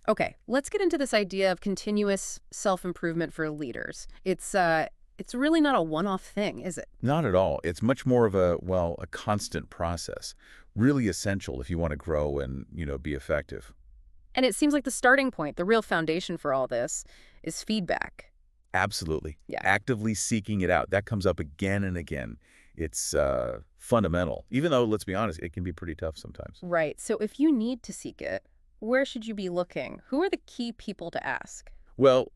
Okay, let's get into this idea of continuous self-improvement for leaders. It's really not a one-off thing, is it? Not at all. It's much more of a constant process. Really essential if you want to grow and, be effective. And it seems like the starting point, the real foundation for all this, is feedback. Absolutely. Yeah. Actively seeking it out. That comes up again and again. It's fundamental. Even though, let's be honest, it can be pretty tough sometimes. Right. So if you need to seek it, where should you be looking? Who are the key people to ask? Well,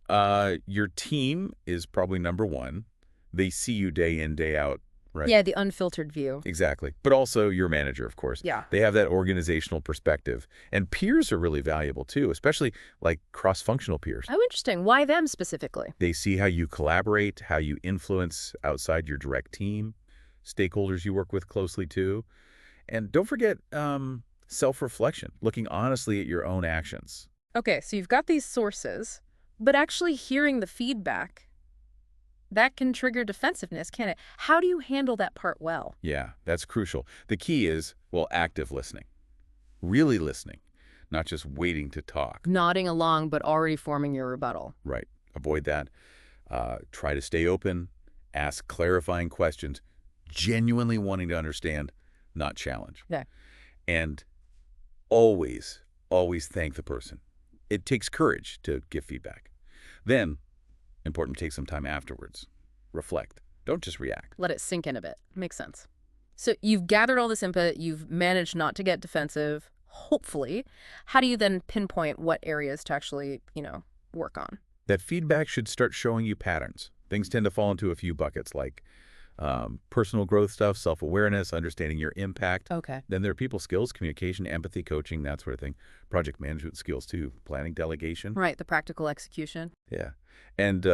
your team is probably number one. They see you day in, day out, right? Yeah, the unfiltered view. Exactly. But also your manager, of course. Yeah. They have that organizational perspective. And peers are really valuable too, especially like cross-functional peers. Oh, interesting. Why them specifically? They see how you collaborate, how you influence outside your direct team, stakeholders you work with closely too. And don't forget self-reflection, looking honestly at your own actions. Okay, so you've got these sources, but actually hearing the feedback, that can trigger defensiveness, can it? How do you handle that part well? Yeah, that's crucial. The key is, well, active listening. Really listening, not just waiting to talk. Nodding along, but already forming your rebuttal. Right. Avoid that. Try to stay open. Ask clarifying questions. Genuinely wanting to understand, not challenge. Yeah. And always, always thank the person. It takes courage to give feedback. Then, important to take some time afterwards. Reflect. Don't just react. Let it sink in a bit. Makes sense. So you've gathered all this input, you've managed not to get defensive, hopefully. How do you then pinpoint what areas to actually, work on? That feedback should start showing you patterns. Things tend to fall into a few buckets like personal growth stuff, self-awareness, understanding your impact. Okay. Then there are people skills, communication, empathy, coaching, that sort of thing. Project management skills too, planning, delegation. Right, the practical execution. Yeah. And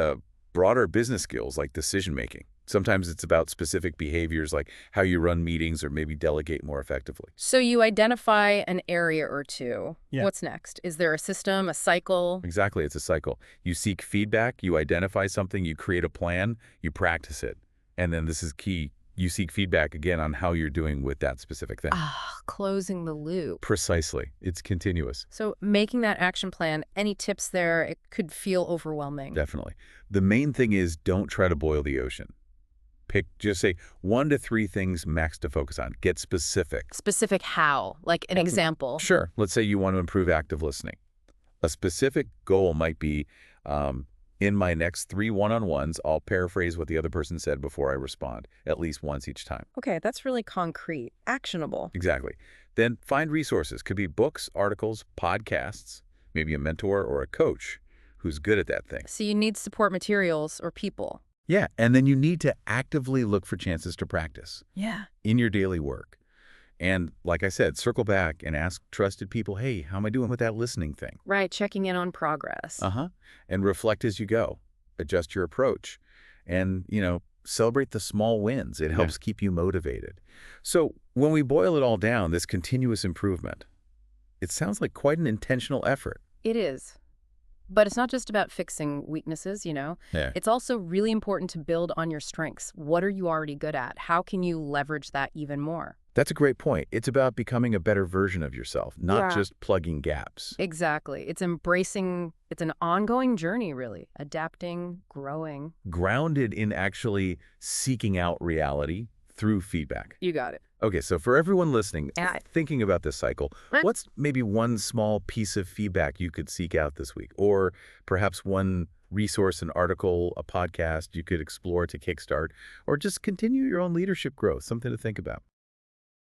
broader business skills like decision making. Sometimes it's about specific behaviors like how you run meetings or maybe delegate more effectively. So you identify an area or two. Yeah. What's next? Is there a system, a cycle? Exactly. It's a cycle. You seek feedback, you identify something, you create a plan, you practice it. And then this is key. You seek feedback again on how you're doing with that specific thing. Closing the loop. Precisely. It's continuous. So making that action plan, any tips there? It could feel overwhelming. Definitely. The main thing is don't try to boil the ocean. Just say 1 to 3 things max to focus on. Get specific. Specific how? Like an example. Sure. Let's say you want to improve active listening. A specific goal might be, in my next 3 one-on-ones, I'll paraphrase what the other person said before I respond, at least once each time. Okay, that's really concrete, actionable. Exactly. Then find resources. Could be books, articles, podcasts, maybe a mentor or a coach who's good at that thing. So you need support materials or people. Yeah, and then you need to actively look for chances to practice Yeah. in your daily work. And like I said, circle back and ask trusted people, hey, how am I doing with that listening thing? Right, checking in on progress. And reflect as you go. Adjust your approach. And, celebrate the small wins. It helps keep you motivated. So when we boil it all down, this continuous improvement, it sounds like quite an intentional effort. It is. But it's not just about fixing weaknesses, Yeah. It's also really important to build on your strengths. What are you already good at? How can you leverage that even more? That's a great point. It's about becoming a better version of yourself, not just plugging gaps. Exactly. It's an ongoing journey, really. Adapting, growing. Grounded in actually seeking out reality through feedback. You got it. Okay, so for everyone listening, Yeah. thinking about this cycle, what's maybe one small piece of feedback you could seek out this week? Or perhaps one resource, an article, a podcast you could explore to kickstart, or just continue your own leadership growth, something to think about.